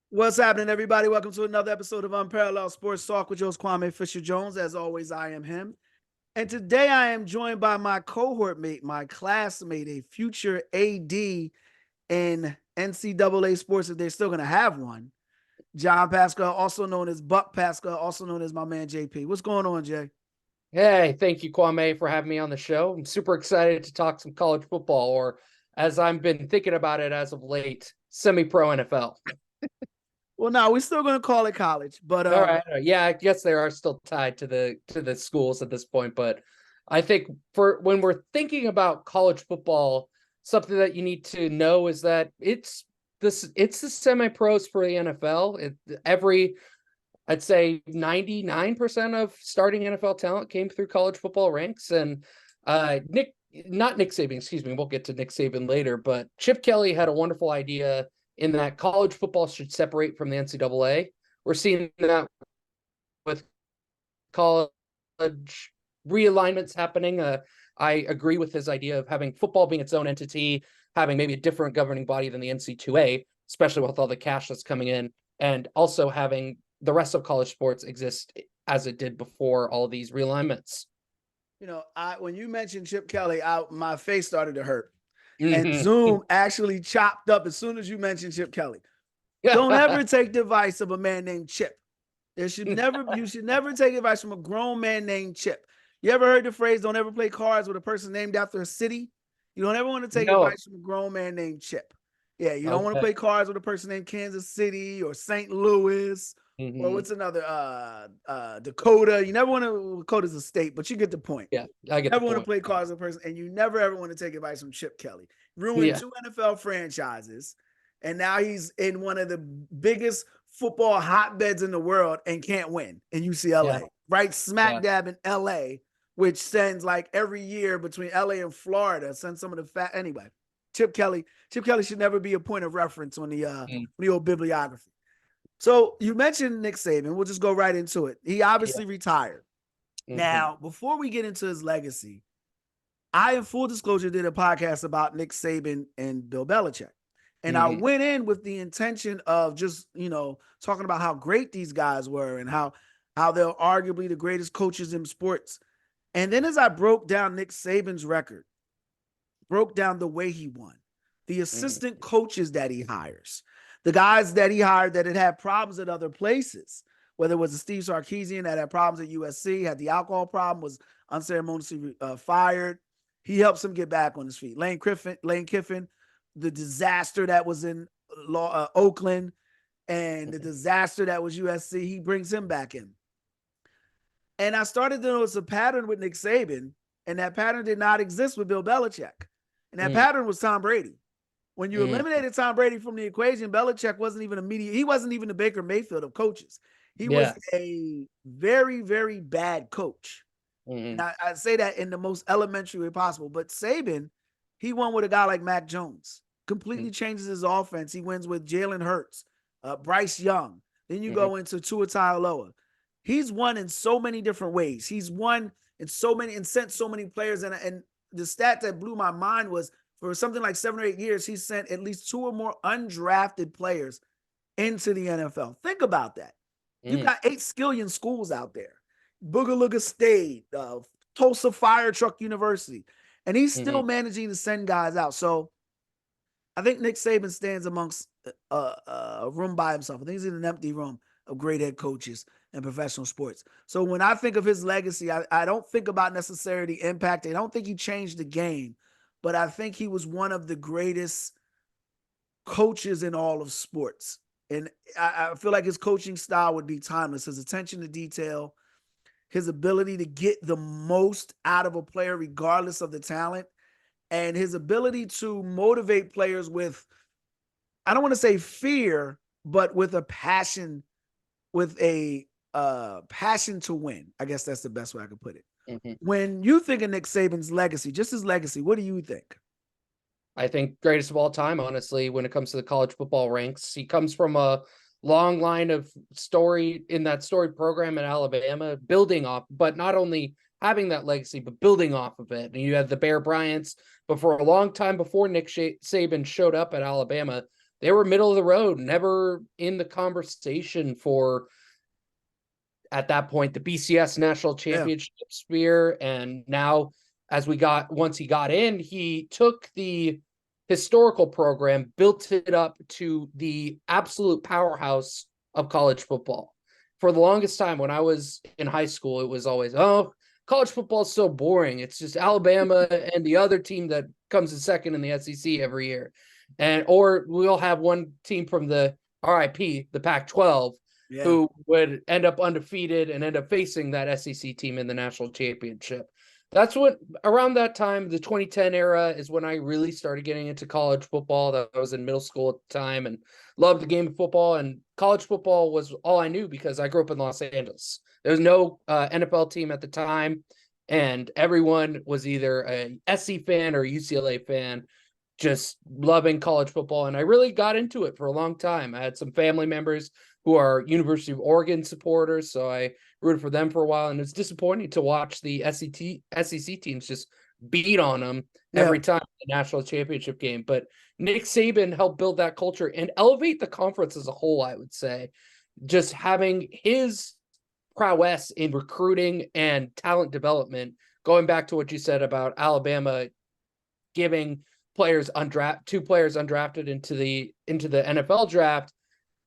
What's happening, everybody? Welcome to another episode of Unparalleled Sports Talk with your host, Kwame Fisher-Jones. As always, I am him. And today I am joined by my cohort mate, my classmate, a future AD in NCAA sports, if they're still going to have one, John Paschal, also known as Buck Paschal, also known as my man JP. What's going on, Jay? Hey, thank you, Kwame, for having me on the show. I'm super excited to talk some college football, or as I've been thinking about it as of late, semi-pro NFL. Well, no, we're still going to call it college, but All right. Yeah, I guess they are still tied to the schools at this point, but I think for when we're thinking about college football, something that you need to know is that it's the semi-pros for the NFL. I'd say 99% of starting NFL talent came through college football ranks. And not Nick Saban, excuse me, we'll get to Nick Saban later, but Chip Kelly had a wonderful idea in that college football should separate from the NCAA. We're seeing that with college realignments happening. I agree with his idea of having football being its own entity, having maybe a different governing body than the NC2A, especially with all the cash that's coming in, and also having the rest of college sports exist as it did before all these realignments. When you mentioned Chip Kelly, my face started to hurt. And Mm-hmm. Zoom actually chopped up as soon as you mentioned Chip Kelly. Don't ever take the advice of a man named Chip. You should never take advice from a grown man named Chip. You ever heard the phrase, don't ever play cards with a person named after a city? You don't ever want to take advice from a grown man named Chip. Yeah, you don't want to play cards with a person named Kansas City or St. Louis or what's another Dakota. You never want to, Dakota's a state, but you get the point. Yeah, I get never the want point. to play cards with a person, and you never ever want to take advice from Chip Kelly. Ruined two NFL franchises, and now he's in one of the biggest football hotbeds in the world and can't win in UCLA, right smack dab in LA, which sends like every year between LA and Florida, sends some of the anyway. Chip Kelly should never be a point of reference on the old bibliography. So you mentioned Nick Saban. We'll just go right into it. He obviously retired. Now, before we get into his legacy, I, in full disclosure, did a podcast about Nick Saban and Bill Belichick. And I went in with the intention of just, talking about how great these guys were and how they're arguably the greatest coaches in sports. And then as I broke down Nick Saban's record, broke down the way he won, the assistant coaches that he hires, the guys that he hired that had problems at other places, whether it was a Steve Sarkisian that had problems at USC, had the alcohol problem, was unceremoniously fired. He helps him get back on his feet. Lane Kiffin, the disaster that was in Oakland and the disaster that was USC, he brings him back in. And I started to notice a pattern with Nick Saban, and that pattern did not exist with Bill Belichick. And that pattern was Tom Brady. When you eliminated Tom Brady from the equation, Belichick wasn't even he wasn't even the Baker Mayfield of coaches. He was a very, very bad coach. And I say that in the most elementary way possible. But Saban, he won with a guy like Mac Jones. Completely changes his offense. He wins with Jalen Hurts, Bryce Young. Then you go into Tua Tagovailoa. He's won in so many different ways. He's won in so many and sent so many players. And the stat that blew my mind was for something like 7 or 8 years, he sent at least 2 or more undrafted players into the NFL. Think about that. You've got 8 skillion schools out there. Boogalooga State, Tulsa Fire Truck University. And he's still managing to send guys out. So I think Nick Saban stands amongst a room by himself. I think he's in an empty room of great head coaches in professional sports. So when I think of his legacy, I don't think about necessarily the impact. I don't think he changed the game, but I think he was one of the greatest coaches in all of sports. And I feel like his coaching style would be timeless. His attention to detail, his ability to get the most out of a player regardless of the talent, and his ability to motivate players with, I don't want to say fear, but with a passion, with a passion to win. I guess that's the best way I could put it. When you think of Nick Saban's legacy, just his legacy, what do you think? I think greatest of all time, honestly, when it comes to the college football ranks. He comes from a long line of story in that story program at Alabama, building off, but not only having that legacy, but building off of it. And you had the Bear Bryants, but for a long time before Nick Saban showed up at Alabama, they were middle of the road, never in the conversation for, at that point, the BCS national championship sphere. And now, once he got in, he took the historical program, built it up to the absolute powerhouse of college football. For the longest time, when I was in high school, it was always, oh, college football is so boring. It's just Alabama and the other team that comes in second in the SEC every year. Or we'll have one team from the RIP, the Pac-12, who would end up undefeated and end up facing that SEC team in the national championship. That's what, around that time, the 2010 era, is when I really started getting into college football. That I was in middle school at the time and loved the game of football. And college football was all I knew because I grew up in Los Angeles. There was no NFL team at the time, and everyone was either a SC fan or a UCLA fan, just loving college football. And I really got into it for a long time. I had some family members who are University of Oregon supporters, so I rooted for them for a while. And it's disappointing to watch the SEC teams just beat on them every time in the national championship game. But Nick Saban helped build that culture and elevate the conference as a whole, I would say. Just having his prowess in recruiting and talent development, going back to what you said about Alabama giving two players undrafted into the NFL draft.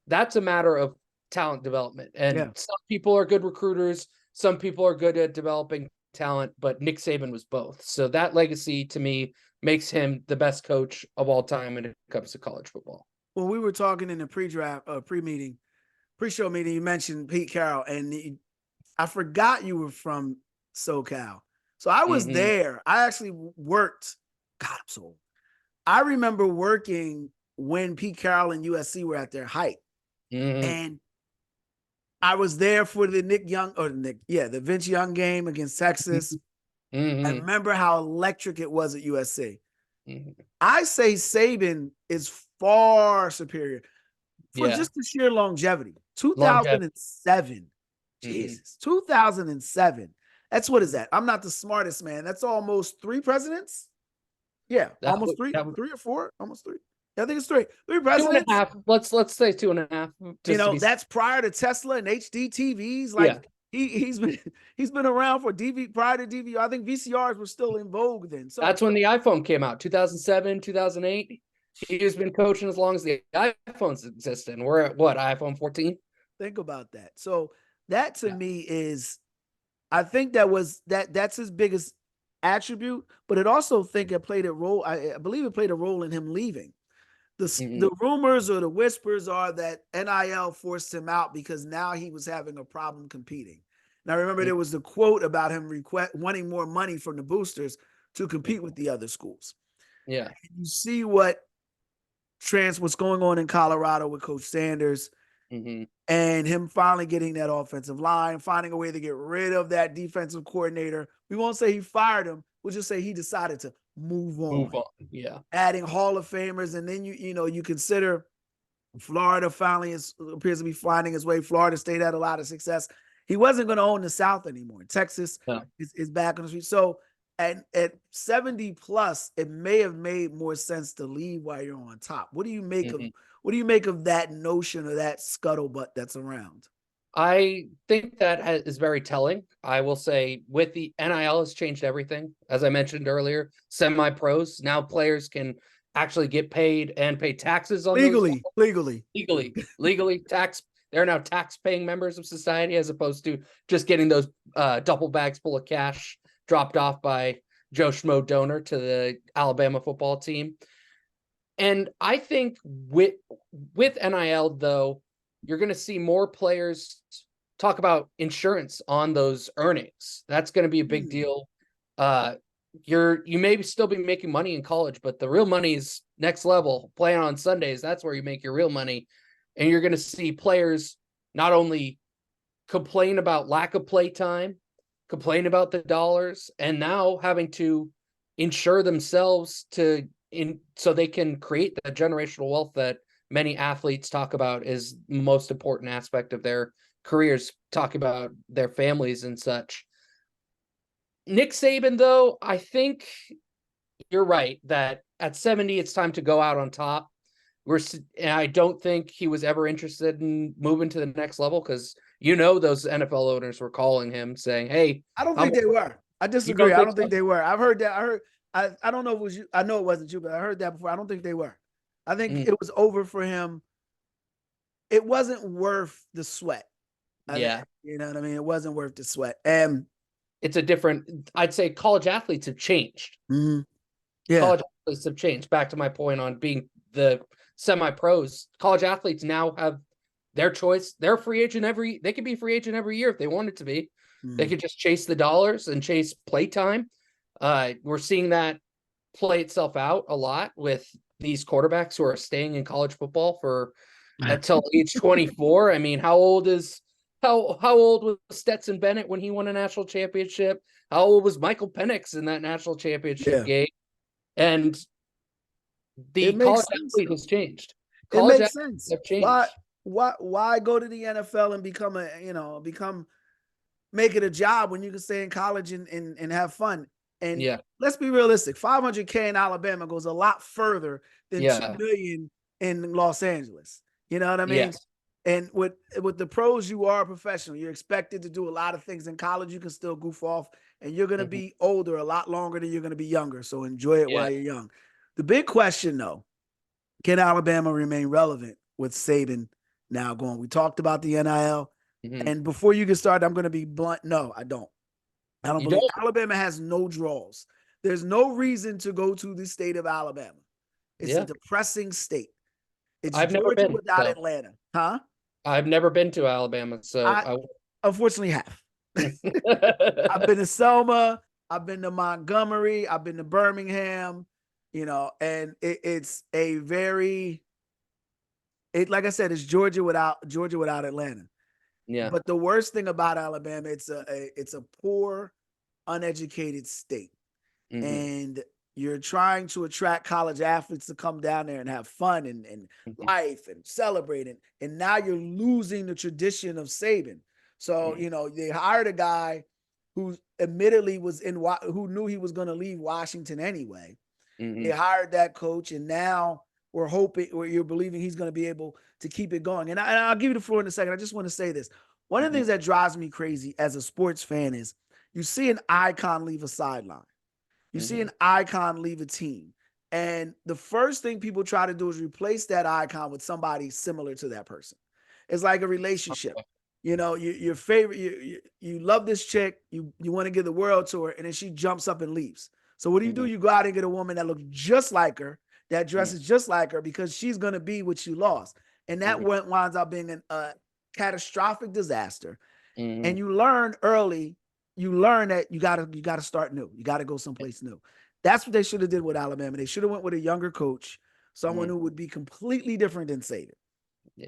That's a matter of talent development. And some people are good recruiters. Some people are good at developing talent, but Nick Saban was both. So that legacy, to me, makes him the best coach of all time when it comes to college football. Well, we were talking in the pre-show meeting, you mentioned Pete Carroll, and I forgot you were from SoCal. So I was there. I actually worked. God, I'm so old. I remember working when Pete Carroll and USC were at their height. And I was there for the the Vince Young game against Texas. I remember how electric it was at USC. I say Saban is far superior for just the sheer longevity. 2007. Jesus. 2007. That's what is that? I'm not the smartest man. That's almost 3 presidents. Yeah, almost 3 or 4, almost 3. I think it's 3 presidents. 2.5. Let's say 2.5. That's prior to Tesla and HD TVs. Like he's been around for prior to DVR. I think VCRs were still in vogue then. So that's when the iPhone came out, 2007, 2008. He's been coaching as long as the iPhones existed. And we're at what, iPhone 14? Think about that. So that to me is, I think that's his biggest attribute, but it also think it played a role. I believe it played a role in him leaving. The rumors or the whispers are that NIL forced him out because now he was having a problem competing. And I remember there was the quote about him wanting more money from the boosters to compete with the other schools. Yeah. You see what's going on in Colorado with Coach Sanders and him finally getting that offensive line, finding a way to get rid of that defensive coordinator. We won't say he fired him. We'll just say he decided to move on. Yeah. Adding Hall of Famers. And then you consider Florida finally appears to be finding his way. Florida State had a lot of success. He wasn't going to own the South anymore. Texas is back on the street. So at 70 plus, it may have made more sense to leave while you're on top. What do you make of that notion or that scuttlebutt that's around? I think that is very telling. I will say, with the NIL has changed everything. As I mentioned earlier, semi-pros, now players can actually get paid and pay taxes on legally. Tax. They're now tax-paying members of society, as opposed to just getting those duffel bags full of cash dropped off by Joe Schmo donor to the Alabama football team. And I think with NIL, though, you're going to see more players talk about insurance on those earnings. That's going to be a big deal. You may still be making money in college, but the real money is next level. Playing on Sundays, that's where you make your real money. And you're going to see players not only complain about lack of play time, complain about the dollars, and now having to insure themselves so they can create the generational wealth that many athletes talk about is the most important aspect of their careers, talk about their families and such. Nick Saban, though, I think you're right that at 70, it's time to go out on top. And I don't think he was ever interested in moving to the next level because those NFL owners were calling him saying, "Hey, I don't think they were. I disagree. I don't think they were. I've heard that. I don't know if it was you. I know it wasn't you, but I heard that before. I don't think they were. I think it was over for him. It wasn't worth the sweat. Yeah. You know what I mean? It wasn't worth the sweat. And it's a different, I'd say college athletes have changed. Mm-hmm. Yeah. College athletes have changed. Back to my point on being the semi-pros. College athletes now have their choice. They're free agent they could be free agent every year if they wanted to be. Mm-hmm. They could just chase the dollars and chase play time. We're seeing that play itself out a lot with these quarterbacks who are staying in college football for until age 24. I mean, how old was Stetson Bennett when he won a national championship? How old was Michael Penix in that national championship game? And the college athlete has changed. College it makes sense. Have changed. Why go to the NFL and become make it a job when you can stay in college and have fun? And let's be realistic. $500K in Alabama goes a lot further than $2 million in Los Angeles. You know what I mean? Yes. And with the pros, you are a professional. You're expected to do a lot of things. In college, you can still goof off, and you're going to be older a lot longer than you're going to be younger. So enjoy it while you're young. The big question, though, can Alabama remain relevant with Saban now going? We talked about the NIL. And before you get started, I'm going to be blunt. No, I don't. I don't believe Alabama has no draws. There's no reason to go to the state of Alabama. It's a depressing state. It's Georgia without Atlanta. Huh? I've never been to Alabama, so I unfortunately have. I've been to Selma. I've been to Montgomery. I've been to Birmingham. And it's a very, like I said, it's Georgia without Atlanta. Yeah. But the worst thing about Alabama, it's a poor, uneducated state, and you're trying to attract college athletes to come down there and have fun and life and celebrate it. And now you're losing the tradition of Saban. So, they hired a guy who admittedly who knew he was going to leave Washington anyway. They hired that coach, and now we're hoping, or you're believing he's going to be able to keep it going. And I'll give you the floor in a second. I just want to say this. One of the things that drives me crazy as a sports fan is you see an icon leave a sideline. You see an icon leave a team. And the first thing people try to do is replace that icon with somebody similar to that person. It's like a relationship. Your favorite, you love this chick, you want to give the world to her, and then she jumps up and leaves. So what do? You go out and get a woman that looks just like her, that dresses just like her, because she's going to be what you lost. And that winds up being a catastrophic disaster. And you learn early. You learn that you gotta start new. You gotta go someplace new. That's what they should have did with Alabama. They should have went with a younger coach, someone who would be completely different than Saban.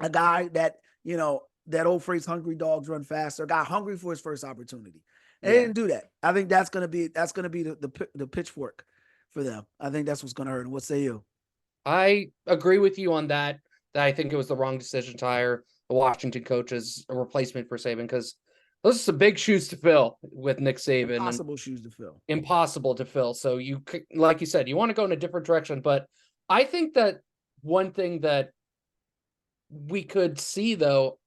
A guy that, that old phrase, hungry dogs run faster, a guy hungry for his first opportunity. They didn't do that. I think that's gonna be the pitchfork for them. I think that's what's gonna hurt them. What say you? I agree with you on that. That I think it was the wrong decision to hire the Washington coach as a replacement for Saban, because those are some big shoes to fill with Nick Saban. Impossible shoes to fill. Impossible to fill. So like you said, you want to go in a different direction. But I think that one thing that we could see, though,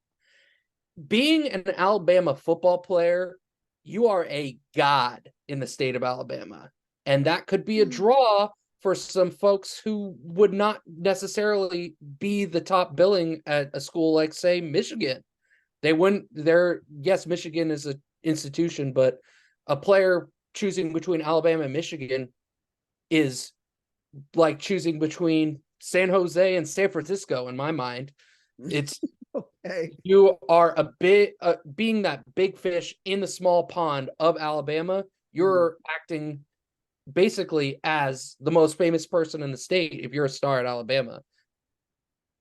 being an Alabama football player, you are a god in the state of Alabama. And that could be a draw for some folks who would not necessarily be the top billing at a school like, say, Michigan. They wouldn't. Yes, Michigan is an institution, but a player choosing between Alabama and Michigan is like choosing between San Jose and San Francisco. In my mind, it's you are being that big fish in the small pond of Alabama. You're acting basically as the most famous person in the state if you're a star at Alabama.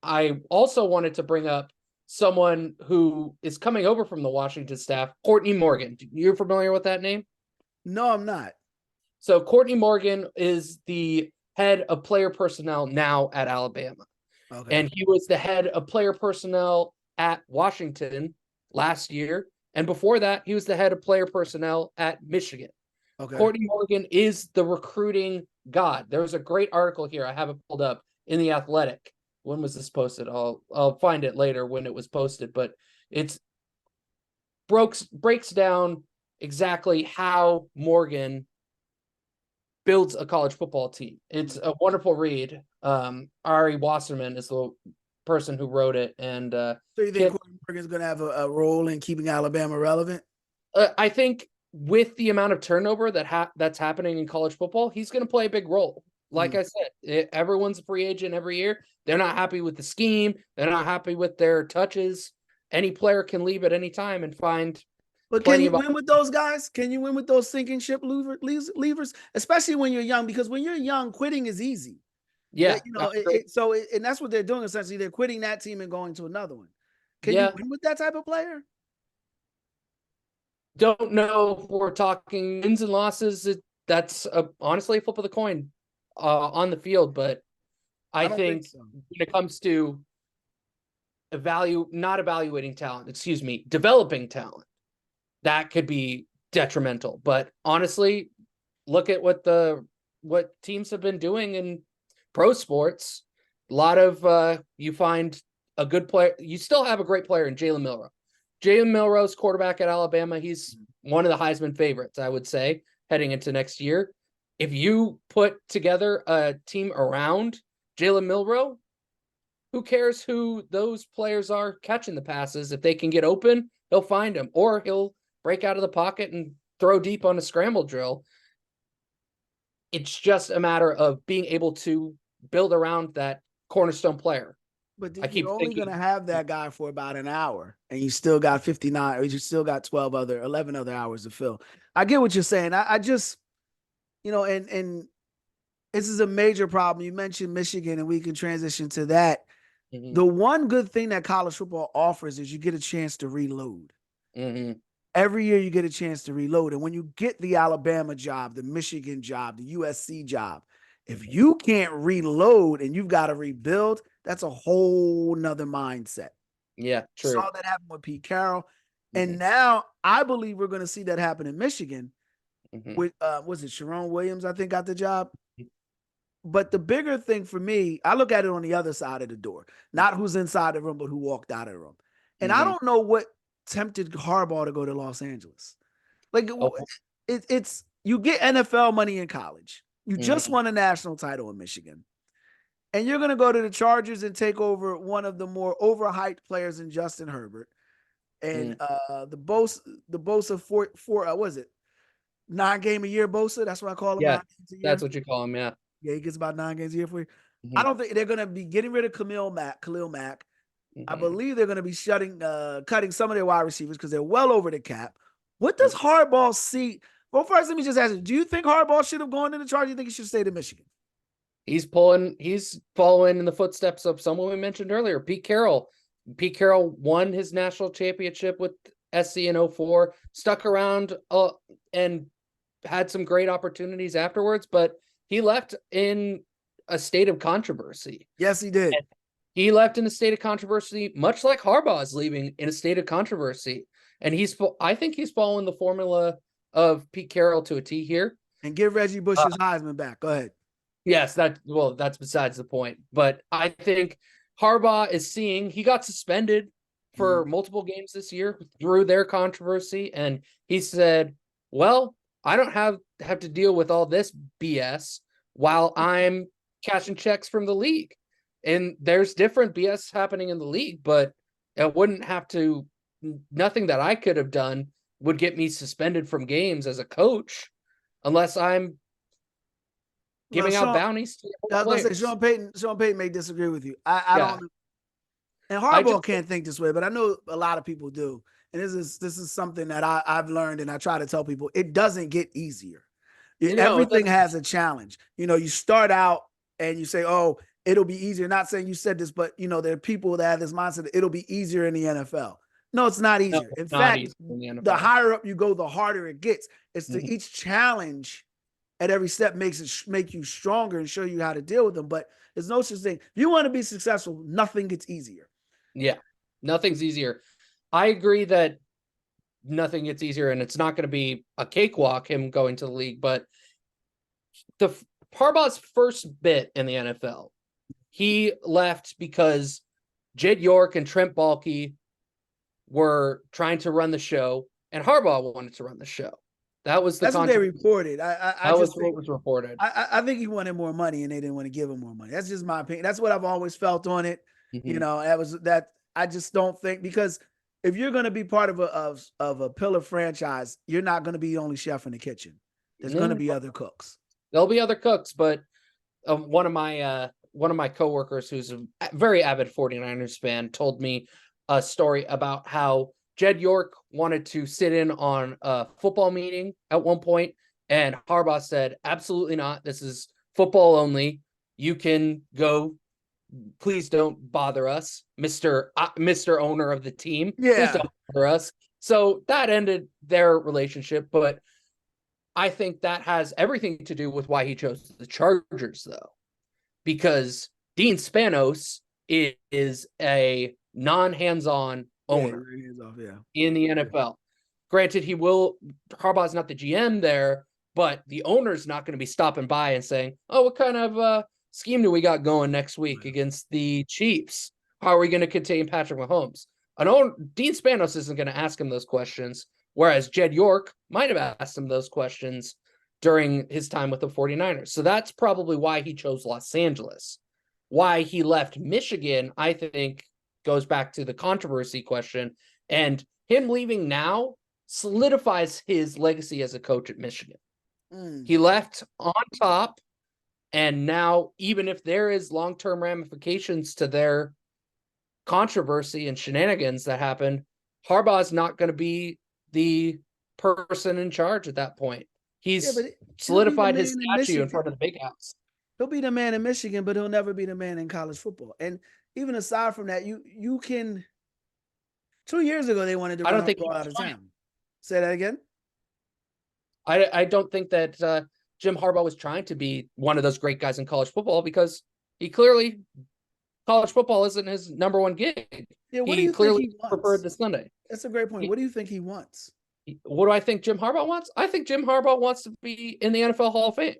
I also wanted to bring up someone who is coming over from the Washington staff, Courtney Morgan. You're familiar with that name? No, I'm not. So Courtney Morgan is the head of player personnel now at Alabama. Okay. And he was the head of player personnel at Washington last year. And before that, he was the head of player personnel at Michigan. Okay. Courtney Morgan is the recruiting god. There's a great article here. I have it pulled up in The Athletic when was this posted? I'll find it later when it was posted, but it's breaks down exactly how Morgan builds a college football team. It's a wonderful read. Ari Wasserman is the person who wrote it. And so you think Morgan's going to have a role in keeping Alabama relevant? I think with the amount of turnover that's happening in college football, he's going to play a big role. Like I said, everyone's a free agent every year. They're not happy with the scheme. They're not happy with their touches. Any player can leave at any time and find. But can you win with those guys? Can you win with those sinking ship levers? Especially when you're young, because when you're young, quitting is easy. Yeah. And that's what they're doing essentially. They're quitting that team and going to another one. Can you win with that type of player? Don't know if we're talking wins and losses. That's honestly a flip of the coin on the field. But I think when it comes to not evaluating talent, developing talent, that could be detrimental. But honestly, look at what teams have been doing in pro sports. A lot of you find a good player. You still have a great player in Jalen Milroe. Jalen Milroe's quarterback at Alabama. He's one of the Heisman favorites, I would say, heading into next year. If you put together a team around Jalen Milroe, who cares who those players are catching the passes? If they can get open, he'll find them, or he'll break out of the pocket and throw deep on a scramble drill. It's just a matter of being able to build around that cornerstone player. But you're only going to have that guy for about an hour, and you still got 59, or you still got 11 other hours to fill. I get what you're saying. I just, and this is a major problem. You mentioned Michigan, and we can transition to that. Mm-hmm. The one good thing that college football offers is you get a chance to reload. Mm-hmm. Every year you get a chance to reload. And when you get the Alabama job, the Michigan job, the USC job, if you can't reload and you've got to rebuild, that's a whole nother mindset. Yeah, true. Saw that happen with Pete Carroll. Mm-hmm. And now I believe we're going to see that happen in Michigan with, was it Sharon Williams, I think, got the job? But the bigger thing for me, I look at it on the other side of the door, not who's inside the room, but who walked out of the room. And I don't know what tempted Harbaugh to go to Los Angeles. Like it's you get NFL money in college. You just won a national title in Michigan. And you're going to go to the Chargers and take over one of the more overhyped players in Justin Herbert. And the Bosa what was it? 9 game a year Bosa. That's what I call him. Yeah, that's what you call him. Yeah. Yeah, he gets about 9 games a year for you. I don't think they're going to be getting rid of Khalil Mack. I believe they're going to be cutting some of their wide receivers because they're well over the cap. What does Harbaugh see? Well, first, let me just ask you, do you think Harbaugh should have gone to the Chargers? Do you think he should stay to Michigan? He's following in the footsteps of someone we mentioned earlier, Pete Carroll. Pete Carroll won his national championship with SC in 2004, stuck around and had some great opportunities afterwards, but he left in a state of controversy. Yes, he did. And he left in a state of controversy, much like Harbaugh is leaving in a state of controversy. And I think he's following the formula of Pete Carroll to a T here. And give Reggie Bush his Heisman back. Go ahead. Yes, that's besides the point. But I think Harbaugh is seeing he got suspended for multiple games this year through their controversy. And he said, well, I don't have to deal with all this BS while I'm cashing checks from the league. And there's different BS happening in the league, but it wouldn't have to, nothing that I could have done would get me suspended from games as a coach unless I'm giving out bounties to players. Sean Payton may disagree with you. I don't. And Harbaugh can't think this way, but I know a lot of people do. And this is something that I've learned, and I try to tell people, it doesn't get easier. Everything has a challenge. You start out and you say, oh, it'll be easier. Not saying you said this, but there are people that have this mindset that it'll be easier in the NFL. No, it's not easier. In fact, the higher up you go, the harder it gets. It's each challenge at every step make you stronger and show you how to deal with them. But there's no such thing. If you want to be successful, nothing gets easier. Yeah, nothing's easier. I agree that nothing gets easier, and it's not going to be a cakewalk, him going to the league. But Harbaugh's first bit in the NFL, he left because Jed York and Trent Baalke were trying to run the show, and Harbaugh wanted to run the show. That's what they reported. That was what was reported. I think he wanted more money, and they didn't want to give him more money. That's just my opinion. That's what I've always felt on it. That I just don't think, because if you're going to be part of a pillar franchise, you're not going to be the only chef in the kitchen. There's going to be other cooks. There'll be other cooks, but one of my coworkers, who's a very avid 49ers fan, told me a story about how Jed York wanted to sit in on a football meeting at one point, and Harbaugh said, "Absolutely not. This is football only. You can go. Please don't bother us, Mr. Owner of the team. Yeah. Please don't bother us." So that ended their relationship, but I think that has everything to do with why he chose the Chargers, though, because Dean Spanos is a non-hands-on owner in the NFL. Granted, Harbaugh's not the GM there, but the owner's not going to be stopping by and saying, "Oh, what kind of scheme do we got going next week against the Chiefs? How are we going to contain Patrick Mahomes?" Dean Spanos isn't going to ask him those questions, whereas Jed York might have asked him those questions during his time with the 49ers. So that's probably why he chose Los Angeles. Why he left Michigan, I think, goes back to the controversy question. And him leaving now solidifies his legacy as a coach at Michigan. He left on top, and now, even if there is long-term ramifications to their controversy and shenanigans that happened, Harbaugh's not going to be the person in charge at that point. He's solidified his statue in front of the big house. He'll be the man in Michigan, but he'll never be the man in college football. And even aside from that, you can. 2 years ago, they wanted to run Harbaugh out of town. Say that again. I don't think that Jim Harbaugh was trying to be one of those great guys in college football, because he clearly, college football isn't his number one gig. Yeah, what do you think he wants? Preferred the Sunday. That's a great point. What do you think he wants? What do I think Jim Harbaugh wants? I think Jim Harbaugh wants to be in the NFL Hall of Fame.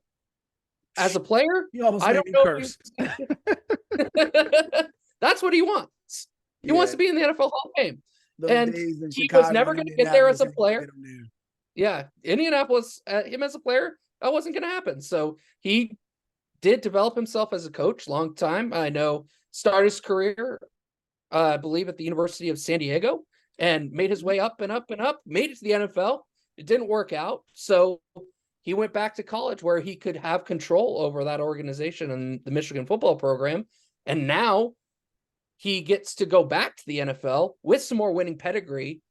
As a player, I don't know. Curse. That's what he wants. He wants to be in the NFL Hall of Fame. And he was never going to get there as a player. Yeah, Indianapolis, him as a player, that wasn't going to happen. So he did develop himself as a coach, long time. I know, started his career, I believe, at the University of San Diego, and made his way up and up and up, made it to the NFL. It didn't work out. So he went back to college, where he could have control over that organization and the Michigan football program. And now he gets to go back to the NFL with some more winning pedigree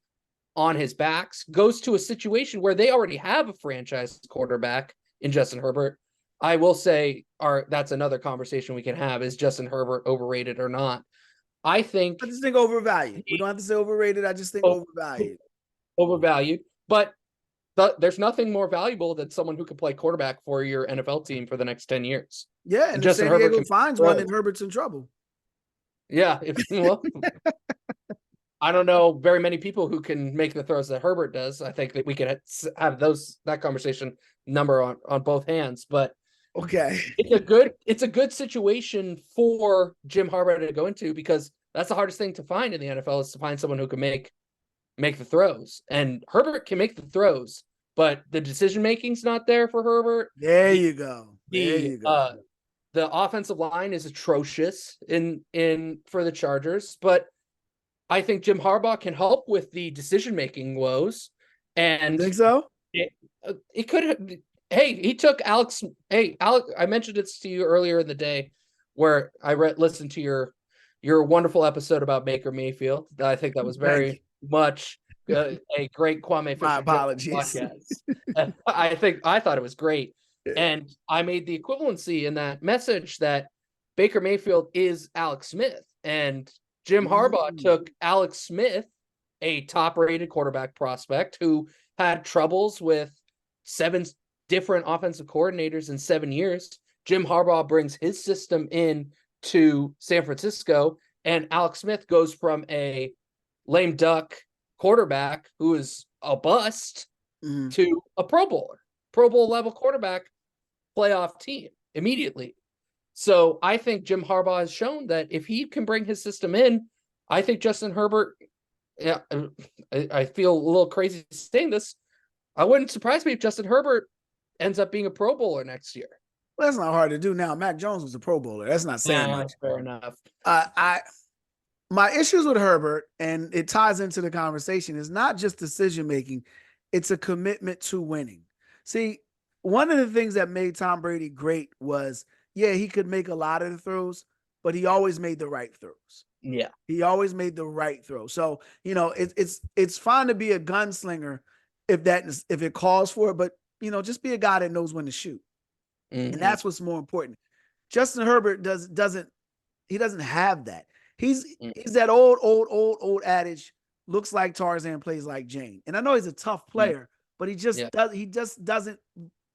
on his backs, goes to a situation where they already have a franchise quarterback in Justin Herbert. I will say, that's another conversation we can have. Is Justin Herbert overrated or not? I just think overvalued. We don't have to say overrated. I just think overvalued. Overvalued. But there's nothing more valuable than someone who can play quarterback for your NFL team for the next 10 years. Yeah, and Justin San Diego finds one, and Herbert's in trouble. Yeah, I don't know very many people who can make the throws that Herbert does. I think that we could have that conversation number on both hands. But okay, it's a good situation for Jim Harbaugh to go into, because that's the hardest thing to find in the NFL, is to find someone who can make the throws. And Herbert can make the throws, but the decision making's not there for Herbert. There you go. The offensive line is atrocious for the Chargers, but I think Jim Harbaugh can help with the decision-making woes. And think so? It could have. Hey, he took Alex. Hey, Alex, I mentioned it to you earlier in the day, where I listened to your wonderful episode about Baker Mayfield. I think that was very much a great Kwame. My apologies. I thought it was great. And I made the equivalency in that message that Baker Mayfield is Alex Smith, and Jim Harbaugh took Alex Smith, a top-rated quarterback prospect who had troubles with 7 different offensive coordinators in 7 years. Jim Harbaugh brings his system in to San Francisco, and Alex Smith goes from a lame duck quarterback who is a bust to a Pro Bowl level quarterback, playoff team immediately. So I think Jim Harbaugh has shown that if he can bring his system in, I think Justin Herbert, yeah, I feel a little crazy saying this. I wouldn't surprise me if Justin Herbert ends up being a Pro Bowler next year. Well, that's not hard to do now. Mac Jones was a Pro Bowler. That's not saying much. Fair enough. I my issues with Herbert, and it ties into the conversation, is not just decision making, it's a commitment to winning. See, one of the things that made Tom Brady great was, yeah, he could make a lot of the throws, but he always made the right throws. Yeah. He always made the right throw. So, it's fine to be a gunslinger if it calls for it, but just be a guy that knows when to shoot. And that's what's more important. Justin Herbert doesn't have that. He's that old adage, looks like Tarzan, plays like Jane. And I know he's a tough player, but he just doesn't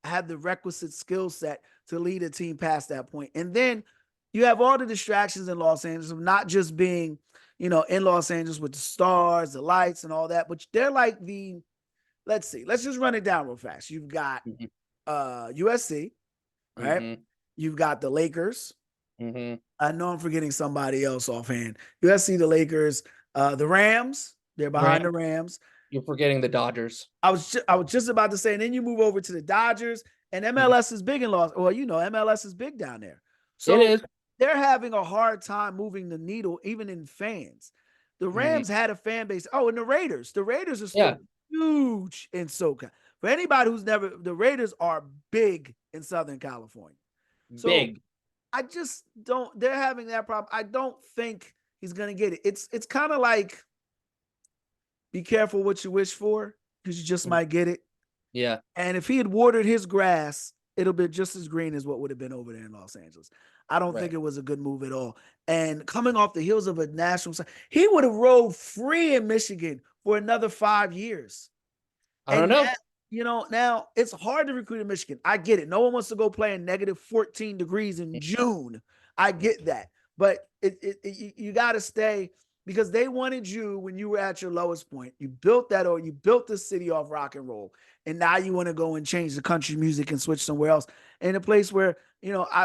have the requisite skill set to lead a team past that point. And then you have all the distractions in Los Angeles of not just being, in Los Angeles with the stars, the lights and all that, but they're like let's just run it down real fast. You've got USC, right? You've got the Lakers. I know I'm forgetting somebody else offhand. USC, the Lakers, the Rams. They're behind the Rams. You're forgetting the Dodgers. I was just about to say, and then you move over to the Dodgers, and MLS is big in Los. Well, MLS is big down there. So it is. They're having a hard time moving the needle, even in fans. The Rams had a fan base. Oh, and the Raiders. The Raiders are still huge in SoCal. For anybody who's never, the Raiders are big in Southern California. So big. I just don't, they're having that problem. I don't think he's going to get it. It's kind of like, be careful what you wish for, because you just might get it. Yeah. And if he had watered his grass, it'll be just as green as what would have been over there in Los Angeles. I don't think it was a good move at all. And coming off the heels of a national, he would have rolled free in Michigan for another 5 years. I don't know. Now it's hard to recruit in Michigan. I get it. No one wants to go play in negative 14 degrees in June. I get that. But you got to stay, because they wanted you when you were at your lowest point. You built that, or you built the city off rock and roll. And now you want to go and change the country music and switch somewhere else, in a place where,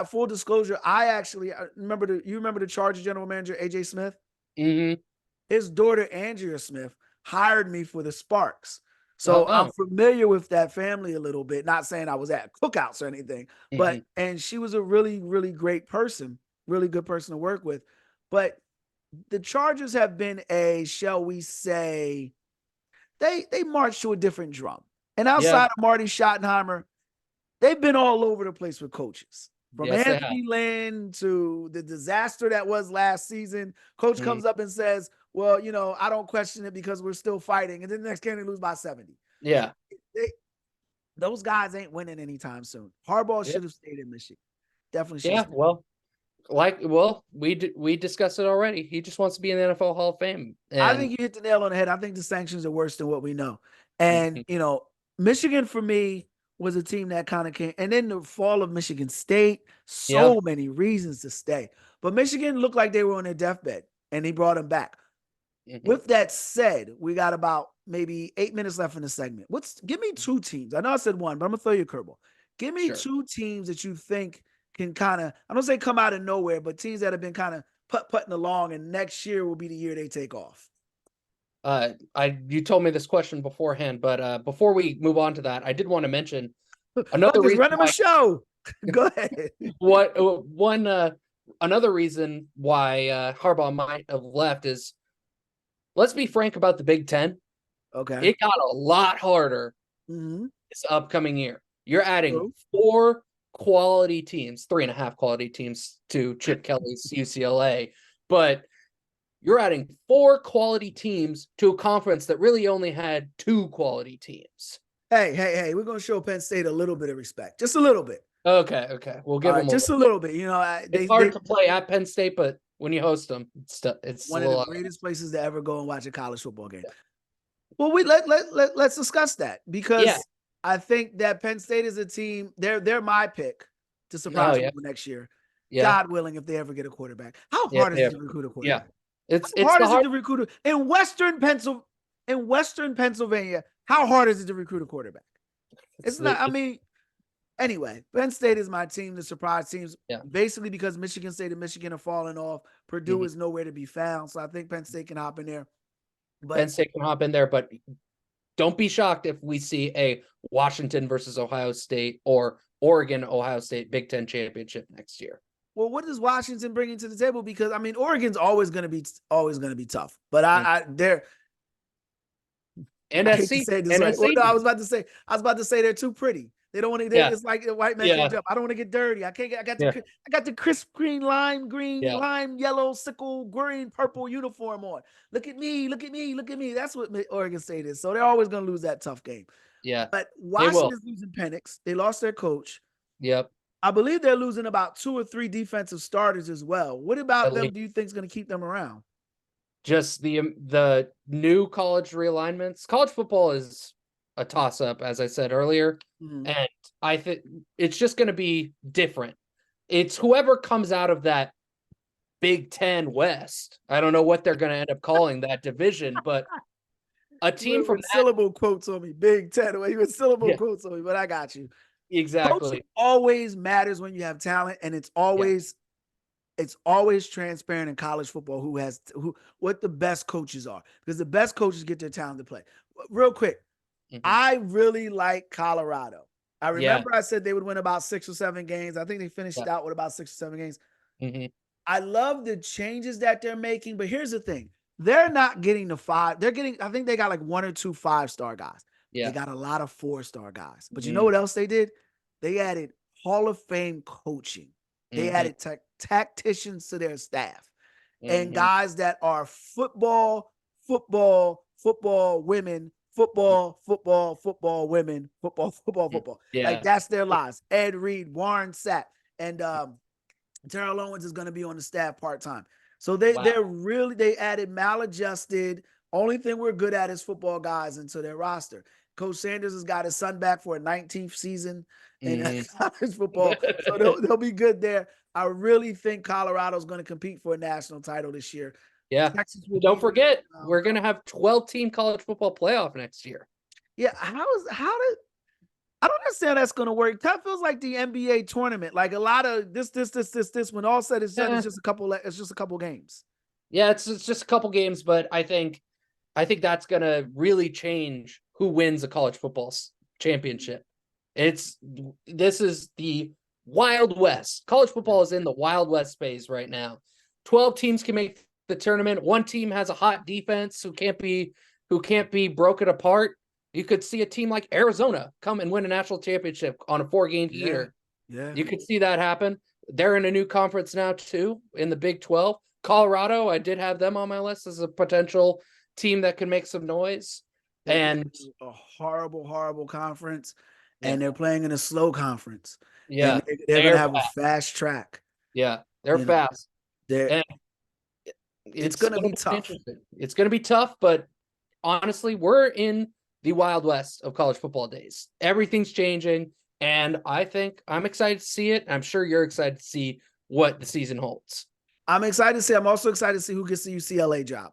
full disclosure, I remember the Chargers general manager, AJ Smith. His daughter, Andrea Smith, hired me for the Sparks. So I'm familiar with that family a little bit, not saying I was at cookouts or anything, and she was a really, really great person, really good person to work with. But the Chargers have been shall we say, they march to a different drum. And outside of Marty Schottenheimer, they've been all over the place with coaches. From Anthony Lynn to the disaster that was last season. Coach comes up and says, well, I don't question it because we're still fighting. And then the next game they lose by 70. Yeah. Those guys ain't winning anytime soon. Harbaugh should have stayed in Michigan. Definitely should have. We discussed it already. He just wants to be in the NFL Hall of Fame. And I think you hit the nail on the head. I think the sanctions are worse than what we know. And, Michigan for me was a team that kind of came. And then the fall of Michigan State, many reasons to stay. But Michigan looked like they were on their deathbed, and he brought them back. With that said, we got about maybe 8 minutes left in the segment. Give me two teams. I know I said one, but I'm going to throw you a curveball. Give me two teams that you think can kind of, I don't say come out of nowhere, but teams that have been kind of putting along, and next year will be the year they take off. You told me this question beforehand, but before we move on to that, I did want to mention another reason. Running a show. Go ahead. Another reason why Harbaugh might have left is, let's be frank about the Big Ten. Okay. It got a lot harder this upcoming year. You're adding 4 quality teams, 3.5 quality teams to Chip Kelly's UCLA, but you're adding 4 quality teams to a conference that really only had 2 quality teams. Hey, we're going to show Penn State a little bit of respect. Just a little bit. Okay. We'll give them just a little bit. It's hard to play at Penn State, but when you host them, it's one of the greatest places to ever go and watch a college football game. Well, let's discuss that, because I think that Penn State is a team. They're my pick to surprise people next year. God willing, if they ever get a quarterback. How hard is it to recruit a quarterback? It's hard is it to recruit in Western Pennsylvania? How hard is it to recruit a quarterback? It's not. I mean, Anyway, Penn State is my team, the surprise teams, Yeah. basically because Michigan State and Michigan are falling off. Purdue is nowhere to be found. So I think Penn State can hop in there. But Penn State can hop in there, but don't be shocked if we see a Washington versus Ohio State or Oregon, Ohio State Big Ten championship next year. Well, what is Washington bringing to the table? Because I mean, Oregon's always going to be tough, but they're. And I hate to say this right. Well, no, I was about to say they're too pretty. They don't want to. Yeah. It's like a white man can't jump. I don't want to get dirty. I can't get. I got the crisp green, lime yellow, sickle green, purple uniform on. Look at me. That's what Oregon State is. So they're always going to lose that tough game. Yeah, but Washington's losing Penix. They lost their coach. Yep. I believe they're losing about 2 or 3 defensive starters as well. What about them do you think is going to keep them around? Just the new college realignments. College football is a toss-up, as I said earlier. And I think it's just going to be different. It's whoever comes out of that Big Ten West. I don't know what they're going to end up calling that division, but a team from syllable quotes on me. Big Ten. You with syllable quotes on me, but I got you. Exactly. Coaching always matters when you have talent, and it's always transparent in college football what the best coaches are, because the best coaches get their talent to play. Real quick, I really like Colorado. I remember I said they would win about 6 or 7 games. I think they finished out with about 6 or 7 games. I love the changes that they're making, but here's the thing. They're not getting the 5. I think they got like 1 or 2 5-star guys. They got a lot of 4-star guys. But you know what else they did? They added Hall of Fame coaching. They added tacticians to their staff and guys that are football women, football women, football. Yeah. Like that's their lives. Ed Reed, Warren Sapp, and Terrell Owens is going to be on the staff part-time. So they added maladjusted. Only thing we're good at is football guys into their roster. Coach Sanders has got his son back for a 19th season in college football. So they'll be good there. I really think Colorado's going to compete for a national title this year. Yeah. Don't forget, we're going to have 12-team college football playoff next year. Yeah. I don't understand how that's going to work. That feels like the NBA tournament. Like a lot of this. When all said is done, it's just a couple games. Yeah, it's just a couple games, but I think that's going to really change who wins a college football championship. This is the Wild West. College football is in the Wild West phase right now. 12 teams can make the tournament. One team has a hot defense who can't be broken apart. You could see a team like Arizona come and win a national championship on a 4-game heater. Yeah. You could see that happen. They're in a new conference now too, in the Big 12. Colorado, I did have them on my list as a potential team that can make some noise. And a horrible conference, and they're playing in a slow conference. Yeah, they're going to have a fast track. Yeah, they're fast. It's going to be tough. It's going to be tough, but honestly, we're in the Wild West of college football days. Everything's changing, and I'm excited to see it. I'm sure you're excited to see what the season holds. I'm excited to see. I'm also excited to see who gets the UCLA job.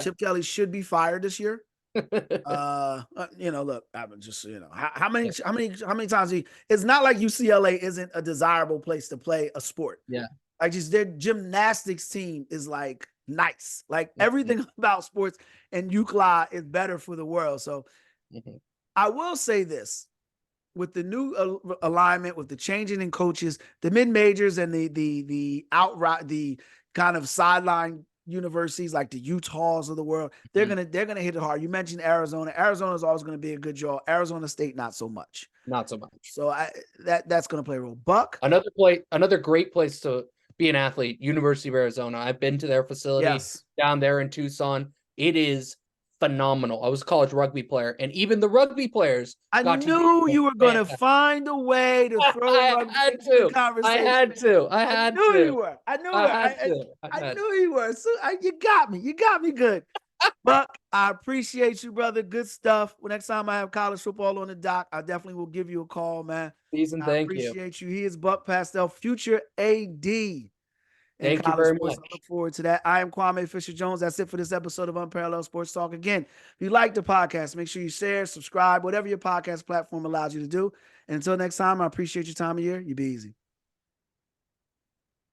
Chip Kelly should be fired this year. Look, I'm just, how many times it's not like UCLA isn't a desirable place to play a sport. Yeah. Like just their gymnastics team is like nice. Like everything about sports and UCLA is better for the world. So I will say this, with the new alignment, with the changing in coaches, the mid-majors and the kind of sideline universities like the Utahs of the world, they're gonna hit it hard. You mentioned Arizona. Arizona's always gonna be a good draw. Arizona State, not so much. So that's gonna play a role. Buck, another great place to be an athlete. University of Arizona. I've been to their facility down there in Tucson. It is phenomenal. I was a college rugby player, and even the rugby players. I knew you were going to find a way to throw rugby into the conversation. I knew you were. I knew you were. So you got me. You got me good. Buck, I appreciate you, brother. Good stuff. Well, next time I have college football on the dock, I definitely will give you a call, man. Thank you. Appreciate you. He is Buck Paschal, future AD. Thank you very much. I look forward to that. I am Kwame Fisher-Jones. That's it for this episode of Unparalleled Sports Talk. Again, if you like the podcast, make sure you share, subscribe, whatever your podcast platform allows you to do. And until next time, I appreciate your time of year. You be easy.